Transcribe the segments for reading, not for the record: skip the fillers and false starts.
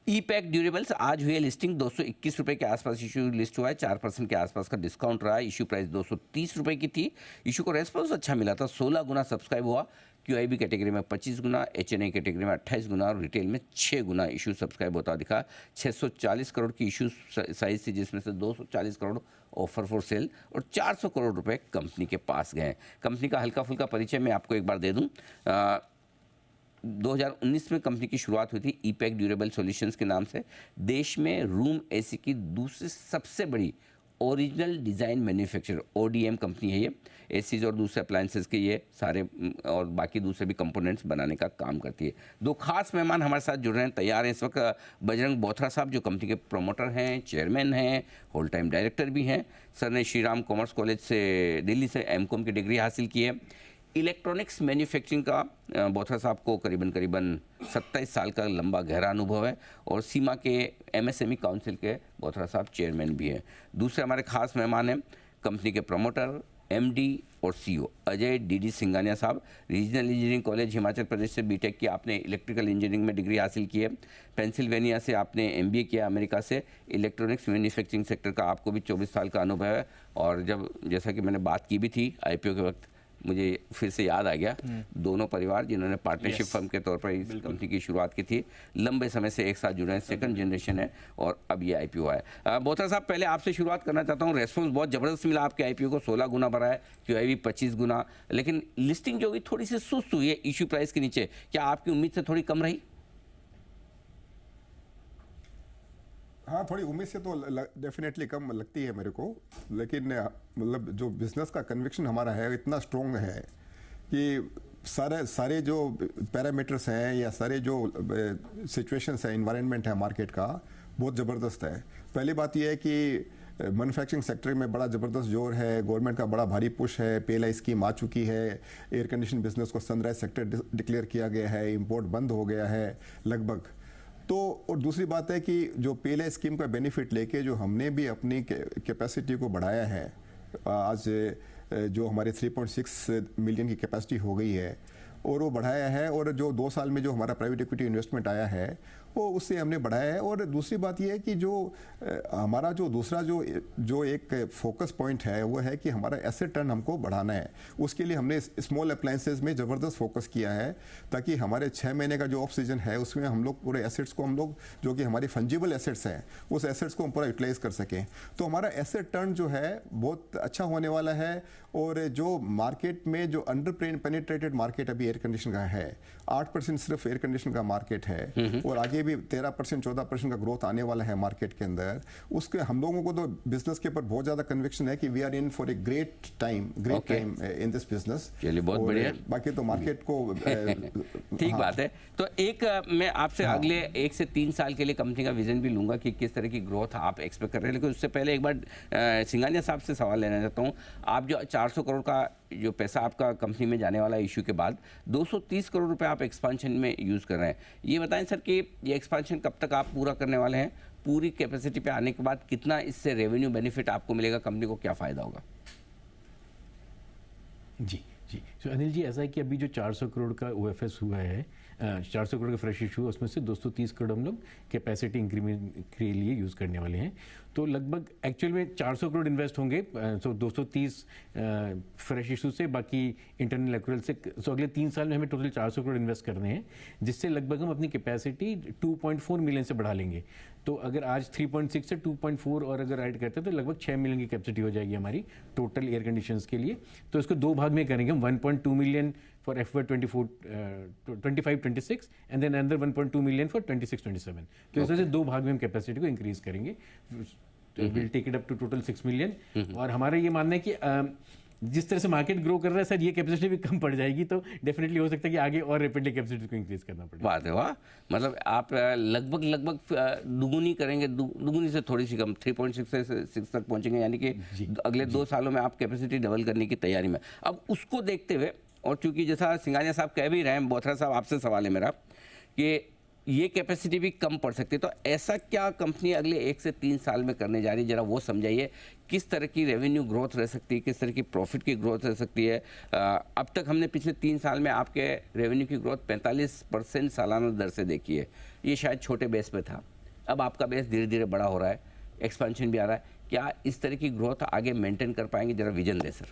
ई pack durables आज हुई है लिस्टिंग 221 रुपये के आसपास इशू लिस्ट हुआ है, 4% के आसपास का डिस्काउंट रहा है। इशू प्राइस 230 रुपये की थी। इशू को रेस्पॉन्स अच्छा मिला था, 16 गुना सब्सक्राइब हुआ। क्यूआईबी कैटेगरी में 25 गुना, एचएनआई कैटेगरी में 28 गुना और रिटेल में 6 गुना इशू सब्सक्राइब होता दिखा। 640 करोड़ की इशू साइज थी, जिसमें से 240 करोड़ ऑफर फॉर सेल और 400 करोड़ रुपए कंपनी के पास गए। कंपनी का हल्का फुल्का परिचय मैं आपको एक बार दे दूं। 2019 में कंपनी की शुरुआत हुई थी ईपैक ड्यूरेबल सॉल्यूशंस के नाम से। देश में रूम एसी की दूसरी सबसे बड़ी original design manufacturer ODM company है ये। एसीज और दूसरे अप्लायंसेस के ये सारे और बाकी दूसरे भी कंपोनेंट्स बनाने का काम करती है। दो खास मेहमान हमारे साथ जुड़ रहे हैं, तैयार हैं इस वक्त। बजरंग बोथरा साहब जो कंपनी के प्रमोटर हैं, चेयरमैन हैं, होल टाइम डायरेक्टर भी हैं। सर ने श्री राम कॉमर्स कॉलेज से दिल्ली से एमकॉम की डिग्री हासिल की है। इलेक्ट्रॉनिक्स मैन्युफैक्चरिंग का बोथरा साहब को करीबन 27 साल का लंबा गहरा अनुभव है और सीमा के एमएसएमई काउंसिल के बोथरा साहब चेयरमैन भी हैं। दूसरे हमारे खास मेहमान हैं कंपनी के प्रमोटर, एमडी और सीईओ अजय डीडी सिंघानिया साहब। Regional engineering college Himachal Pradesh से बीटेक की आपने इलेक्ट्रिकल इंजीनियरिंग में डिग्री हासिल की है। पेंसिल्वेनिया से आपने एमबीए किया, अमेरिका से इलेक्ट्रॉनिक्स मैन्युफैक्चरिंग सेक्टर का आपको भी 24 साल का अनुभव है। और जब जैसा कि मैंने बात की भी थी आईपीओ के वक्त, मुझे फिर से याद आ गया, दोनों परिवार जिन्होंने पार्टनरशिप फर्म के तौर पर इस कंपनी की शुरुआत की थी, लंबे समय से एक साथ जुड़े हैं, सेकंड जनरेशन है और अब ये आईपीओ है। बोथरा साहब, पहले आपसे शुरुआत करना चाहता हूँ। रेस्पॉन्स बहुत ज़बरदस्त मिला आपके आईपीओ को, 16 गुना बढ़ा है, क्यूआईबी 25 गुना, लेकिन लिस्टिंग जो हुई थोड़ी सी सुस्त हुई है इशू प्राइस के नीचे। क्या आपकी उम्मीद से थोड़ी कम रही? हाँ, थोड़ी उम्मीद से तो डेफिनेटली कम लगती है मेरे को, लेकिन मतलब जो बिजनेस का कन्विक्शन हमारा है इतना स्ट्रॉन्ग है कि सारे जो पैरामीटर्स हैं या सारे जो सिचुएशंस हैं, इन्वायरमेंट है मार्केट का, बहुत ज़बरदस्त है। पहली बात यह है कि मैन्युफैक्चरिंग सेक्टर में बड़ा ज़बरदस्त जोर है, गवर्नमेंट का बड़ा भारी पुश है, पीएलआई स्कीम आ चुकी है, एयर कंडीशन बिजनेस को सनराइज सेक्टर डिक्लेयर किया गया है, इंपोर्ट बंद हो गया है लगभग। तो और दूसरी बात है कि जो पीएलआई स्कीम का बेनिफिट लेके जो हमने भी अपनी कैपेसिटी को बढ़ाया है, आज जो हमारे 3.6 मिलियन की कैपेसिटी हो गई है और वो बढ़ाया है, और जो 2 साल में जो हमारा प्राइवेट इक्विटी इन्वेस्टमेंट आया है वो उससे हमने बढ़ाया है। और दूसरी बात ये है कि जो हमारा जो दूसरा जो एक फोकस पॉइंट है वो है कि हमारा एसेट टर्न हमको बढ़ाना है। उसके लिए हमने स्मॉल अप्लायंसेज में ज़बरदस्त फोकस किया है, ताकि हमारे 6 महीने का जो ऑफ सीजन है उसमें हम लोग पूरे एसेट्स को, हम लोग जो कि हमारी फंजिबल एसेट्स हैं, उस एसेट्स को हम पूरा यूटिलाइज कर सकें। तो हमारा एसेट टर्न जो है बहुत अच्छा होने वाला है। और जो मार्केट में जो अंडर पेनिट्रेटेड मार्केट अभी एयर कंडीशन का है, 8% सिर्फ एयर कंडीशन का मार्केट है और आगे भी 13% 14% का ग्रोथ आने वाला है मार्केट के अंदर। उसके हम लोगों को तो बिजनेस के ऊपर बहुत ज्यादा कन्विक्शन है कि we are in for a great time in this business. चलिए, बहुत बढ़िया। बाकी तो मार्केट को ठीक बात है। तो एक मैं आपसे अगले 1 से 3 साल के लिए कंपनी का विजन भी लूंगा कि किस तरह की ग्रोथ आप एक्सपेक्ट कर रहे हैं, लेकिन उससे पहले एक बार सिंघानिया साहब से सवाल लेना चाहता हूँ। आप जो 400 करोड़ का जो पैसा आपका कंपनी में जाने वाला इशू के बाद 230 करोड़ रुपए आप एक्सपांशन में यूज़ कर रहे हैं, ये बताएं सर कि ये एक्सपांशन कब तक आप पूरा करने वाले हैं? पूरी कैपेसिटी पे आने के बाद कितना इससे रेवेन्यू बेनिफिट आपको मिलेगा, कंपनी को क्या फ़ायदा होगा? जी जी, तो अनिल जी, ऐसा है कि अभी जो 400 करोड़ का ओएफएस हुआ है, 400 करोड़ का फ्रेश इशू है, उसमें से 230 करोड़ हम लोग कैपेसिटी इंक्रीमेंट के लिए यूज़ करने वाले हैं। तो लगभग एक्चुअल में 400 करोड़ इन्वेस्ट होंगे, सो 230 फ्रेश इशू से, बाकी इंटरनल एक्रूअल से। सो अगले 3 साल में हमें टोटल 400 करोड़ इन्वेस्ट करने हैं, जिससे लगभग हम अपनी कैपेसिटी 2.4 मिलियन से बढ़ा लेंगे। तो अगर आज 3.6 से 2.4 और अगर ऐड करते हैं तो लगभग 6 मिलियन की कैपेसिटी हो जाएगी हमारी टोटल एयर कंडीशंस के लिए। तो इसको 2 भाग में करेंगे हम, 1.2 million for FY 25-26 and then another 1.2 million for 26-27। तो इस वजह से 2 भाग में हम कैपेसिटी को इंक्रीज करेंगे। Will take it up to total 6 million. और हमारा ये मानना है कि जिस तरह से मार्केट ग्रो कर रहा है सर, ये कैपेसिटी भी कम पड़ जाएगी, तो डेफिनेटली हो सकता है कि आगे और रैपिडली कैपेसिटी को इंक्रीज करना पड़े। बात है, वाह। मतलब आप लगभग दुगुनी करेंगे, दुगुनी से थोड़ी सी कम, 3.6 से 6 तक पहुंचेंगे, यानी कि अगले 2 सालों में आप कैपेसिटी डबल करने की तैयारी में। अब उसको देखते हुए, और चूंकि जैसा सिंघानिया साहब कह भी रहे हैं, बोथरा साहब आपसे सवाल है मेरा कि ये कैपेसिटी भी कम पड़ सकती है, तो ऐसा क्या कंपनी अगले 1 से 3 साल में करने जा रही है, जरा वो समझाइए। किस तरह की रेवेन्यू ग्रोथ रह सकती है, किस तरह की प्रॉफिट की ग्रोथ रह सकती है? अब तक हमने पिछले 3 साल में आपके रेवेन्यू की ग्रोथ 45% सालाना दर से देखी है, ये शायद छोटे बेस पे था, अब आपका बेस धीरे धीरे बड़ा हो रहा है, एक्सपेंशन भी आ रहा है, क्या इस तरह की ग्रोथ आगे मेंटेन कर पाएंगे? जरा विजन दे सर।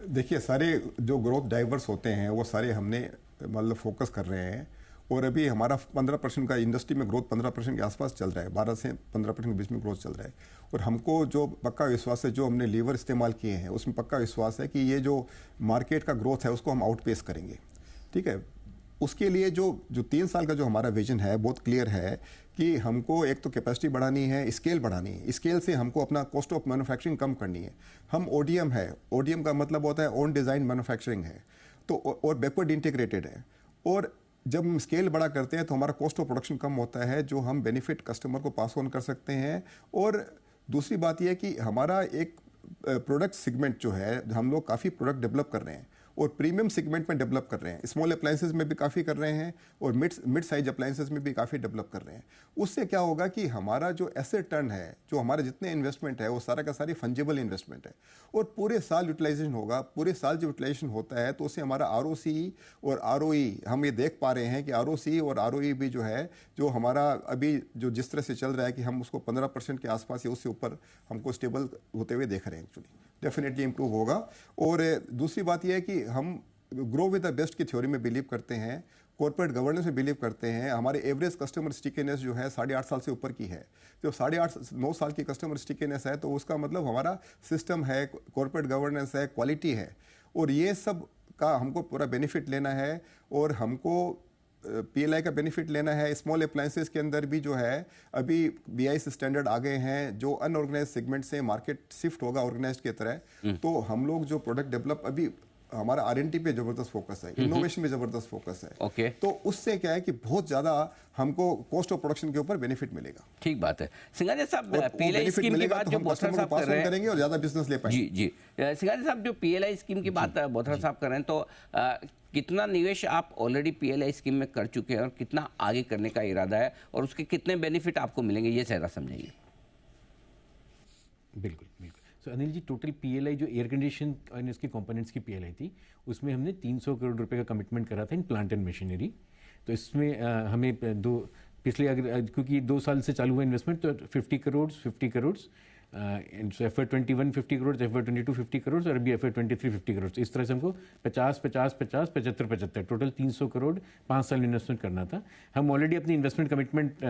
देखिए, सारे जो ग्रोथ ड्राइवर्स होते हैं वो सारे हमने मतलब फोकस कर रहे हैं, और अभी हमारा 15% का इंडस्ट्री में ग्रोथ 15% के आसपास चल रहा है, 12 से 15% के बीच में ग्रोथ चल रहा है। और हमको जो पक्का विश्वास है, जो हमने लीवर इस्तेमाल किए हैं उसमें पक्का विश्वास है कि ये जो मार्केट का ग्रोथ है उसको हम आउटपेस करेंगे। ठीक है, उसके लिए जो 3 साल का जो हमारा विजन है बहुत क्लियर है कि हमको एक तो कैपेसिटी बढ़ानी है, स्केल बढ़ानी है, स्केल से हमको अपना कॉस्ट ऑफ मैन्युफैक्चरिंग कम करनी है। हम ओडीएम है, ओडीएम का मतलब होता है ओन डिज़ाइन मैन्युफैक्चरिंग है, तो और बैकवर्ड इंटीग्रेटेड है। और जब हम स्केल बड़ा करते हैं तो हमारा कॉस्ट ऑफ प्रोडक्शन कम होता है, जो हम बेनिफिट कस्टमर को पास ऑन कर सकते हैं। और दूसरी बात यह है कि हमारा एक प्रोडक्ट सेगमेंट जो है, हम लोग काफ़ी प्रोडक्ट डेवलप कर रहे हैं और प्रीमियम सेगमेंट में डेवलप कर रहे हैं, स्मॉल अप्लायंसेस में भी काफ़ी कर रहे हैं और मिड साइज अप्लायंसेस में भी काफ़ी डेवलप कर रहे हैं। उससे क्या होगा कि हमारा जो एसेट टर्न है, जो हमारे जितने इन्वेस्टमेंट है वो सारा का सारी फंजिबल इन्वेस्टमेंट है और पूरे साल यूटिलाइजेशन होगा। पूरे साल जो यूटिलाइजेशन होता है तो उससे हमारा आरओसी और आरओई, हम ये देख पा रहे हैं कि आरओसी और आरओई भी जो है, जो हमारा अभी जो जिस तरह से चल रहा है कि हम उसको 15% के आसपास या उससे ऊपर हमको स्टेबल होते हुए देख रहे हैं, एक्चुअली डेफिनेटली इंप्रूव होगा। और दूसरी बात यह है कि हम ग्रो विद द बेस्ट की थ्योरी में बिलीव करते हैं, कॉर्पोरेट गवर्नेंस में बिलीव करते हैं। हमारे एवरेज कस्टमर स्टिकीनेस जो है 8.5 साल से ऊपर की है। जो 8.5-9 साल की कस्टमर स्टिकीनेस है तो उसका मतलब हमारा सिस्टम है, कॉर्पोरेट गवर्नेंस है, क्वालिटी है, और ये सब का हमको पूरा बेनिफिट लेना है। और हमको पीएलआई का बेनिफिट लेना है। स्मॉल अप्लायंसेस के अंदर भी जो है अभी बीआईएस स्टैंडर्ड आ गए हैं, जो अनऑर्गेनाइज सेगमेंट से मार्केट शिफ्ट होगा ऑर्गेनाइज की तरह। तो हम लोग जो प्रोडक्ट डेवलप, अभी हमारा आर&डी पे जबरदस्त फोकस है, इनोवेशन पे जबरदस्त फोकस है। ओके। तो उससे क्या है कि बहुत ज्यादा हमको कॉस्ट ऑफ प्रोडक्शन के ऊपर बेनिफिट मिलेगा। ठीक बात है। सिंघानिया साहब, और पीएलआई benefit स्कीम की मिलेगा बात तो जो हम बोथरा customer साहब को कर pass रहे on हैं, करेंगे और ज्यादा बिजनेस ले पाएंगे। जी जी, सिंघानिया साहब जो पीएलआई स्कीम की बात बोथरा साहब कर रहे हैं, तो कितना निवेश आप ऑलरेडी पीएलआई स्कीम में कर चुके हैं और कितना आगे करने का इरादा है और उसके कितने बेनिफिट आपको मिलेंगे, ये जरा समझाइए। बिल्कुल बिल्कुल। सो अनिल जी, टोटल पीएलआई जो एयर कंडीशन और इसके कंपोनेंट्स की पीएलआई थी, उसमें हमने 300 करोड़ रुपए का कमिटमेंट करा था इन प्लांट एंड मशीनरी। तो इसमें हमें पिछले क्योंकि 2 साल से चालू हुआ इन्वेस्टमेंट, तो 50 करोड़ FY21 50 करोड़, FY22 50 करोड़ और अभी FY23 50 करोड़। इस तरह से हमको 50 50 50 75 75 टोटल 300 करोड़ 5 साल इन्वेस्टमेंट करना था। हम ऑलरेडी अपनी इन्वेस्टमेंट कमिटमेंट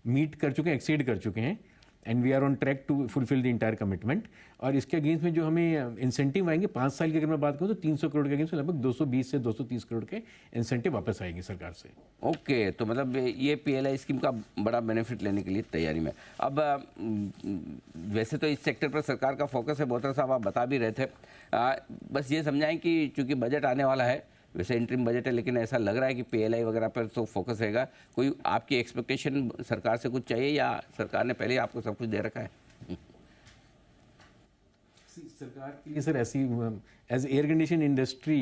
मीट कर चुके हैं, एक्सीड कर चुके हैं, and we are on track to fulfil the entire commitment. और इसके अगेंस्ट में जो हमें इंसेंटिव आएंगे 5 साल की अगर मैं बात करूँ तो 300 करोड़ के अगेंस्ट में लगभग 220 से 230 करोड़ के इंसेंटिव वापस आएंगे सरकार से। ओके, तो मतलब ये पीएलआई स्कीम का बड़ा बेनिफिट लेने के लिए तैयारी में। अब वैसे तो इस सेक्टर पर सरकार का फोकस है, बोथरा साहब आप बता भी रहे थे। बस ये समझाएं कि चूंकि बजट आने वाला है, वैसे इंटरिम बजट है, लेकिन ऐसा लग रहा है कि पीएलआई वगैरह पर तो फोकस रहेगा। कोई आपकी एक्सपेक्टेशन सरकार से कुछ चाहिए या सरकार ने पहले आपको सब कुछ दे रखा है? सरकार के लिए सर ऐसी एज एयर कंडीशन इंडस्ट्री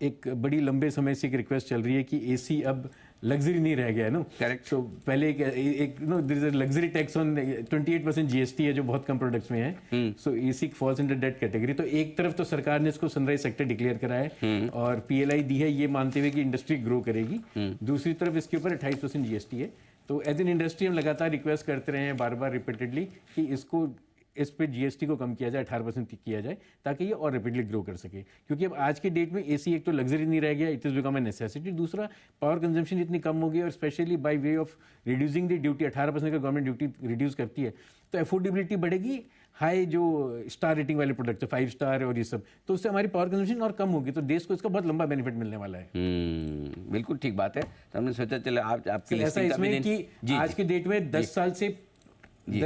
एक बड़ी लंबे समय से एक रिक्वेस्ट चल रही है कि एसी अब लग्जरी नहीं रह गया है, नो करेक्ट। सो पहले एक no there is a luxury tax on 28% GST है जो बहुत कम प्रोडक्ट्स में है। So AC falls in that category. तो एक तरफ तो सरकार ने इसको सनराइज सेक्टर डिक्लेयर करा है और पीएलआई दी है ये मानते हुए कि इंडस्ट्री ग्रो करेगी। दूसरी तरफ इसके ऊपर 28% जीएसटी है। तो एज एन इंडस्ट्री हम लगातार रिक्वेस्ट करते रहे हैं बार बार रिपीटेडली कि इसको इस पे जीएसटी को कम किया जाए, 18% किया जाए, ताकि ये और रैपिडली ग्रो कर सके। क्योंकि अब आज के डेट में एसी एक तो लग्जरी नहीं रह गया, it is become a necessity. दूसरा, पावर कंजम्पशन इतनी कम हो गई और specially by way of reducing the duty, 18% का गवर्नमेंट ड्यूटी रिड्यूस करती है, तो अफोर्डेबिलिटी बढ़ेगी। हाई जो स्टार रेटिंग वाले प्रोडक्ट है, 5 स्टार और ये सब, तो उससे हमारी पावर कंजम्पशन और कम होगी, तो देश को इसका बहुत लंबा बेनिफिट मिलने वाला है। बिल्कुल ठीक बात है। तो हमने सोचा चले आपकी ऐसा इसमें कि आज के डेट में 10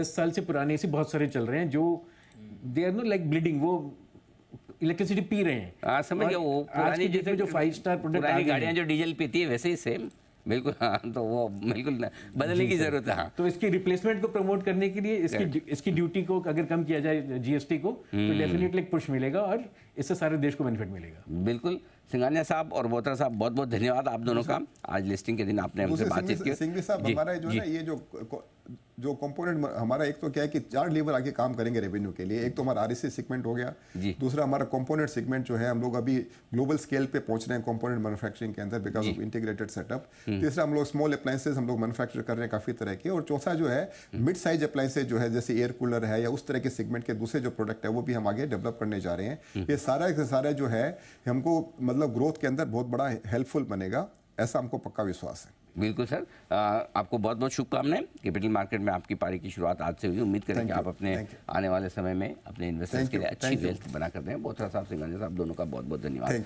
साल से पुराने एसी बहुत सारे चल रहे हैं जो they are no like bleeding, वो इलेक्ट्रिसिटी पी रहे हैं। हाँ, समझ गया। वो पुरानी जैसे जो 5 स्टार प्रोडक्ट पुरानी गाड़ियां जो डीजल पीती है वैसे ही सेम, बिल्कुल। हाँ, तो वो बिल्कुल बदलने की जरूरत है। हाँ, तो इसकी रिप्लेसमेंट को प्रमोट करने के लिए इसकी ड्यूटी को अगर कम किया जाए जीएसटी को, तो डेफिनेटली एक पुश मिलेगा और इससे सारे देश को बेनिफिट मिलेगा। बिल्कुल। सिंघानिया साहब और बोथरा साहब, बहुत बहुत धन्यवाद आप दोनों का। आज लिस्टिंग के दिन आपने हमसे बातचीत की। सिंघवी साहब, हमारा जो है ये जो जो कंपोनेंट हमारा, एक तो क्या है कि 4 लीवर आगे काम करेंगे रेवेन्यू के लिए। एक तो हमारा आरएससी सेगमेंट हो गया, जी। दूसरा हमारा कंपोनेंट सेगमेंट जो है, हम लोग अभी ग्लोबल स्केल पे पहुंच रहे हैं कंपोनेंट मैन्युफैक्चरिंग के अंदर बिकॉज ऑफ इंटीग्रेटेड सेटअप। तीसरा हम लोग स्मॉल अप्लायंसेज हम लोग मैन्युफैक्चर कर रहे हैं काफी तरह के। और चौथा जो है मिड साइज अप्लायंसेज जो है, जैसे एयर कूलर है या उस तरह के सेगमेंट के दूसरे जो प्रोडक्ट है वो भी हम आगे डेवलप करने जा रहे हैं। ये सारा का सारा जो है हमको मतलब ग्रोथ के अंदर बहुत बड़ा हेल्पफुल बनेगा, ऐसा हमको पक्का विश्वास है। बिल्कुल सर, आपको बहुत बहुत शुभकामनाएं। कैपिटल मार्केट में आपकी पारी की शुरुआत आज से हुई। उम्मीद करें कि आप अपने आने वाले समय में अपने इन्वेस्टर्स के लिए अच्छी वेल्थ बना कर दें। बोथरा साहब, सिंघानिया साहब, दोनों का बहुत बहुत धन्यवाद।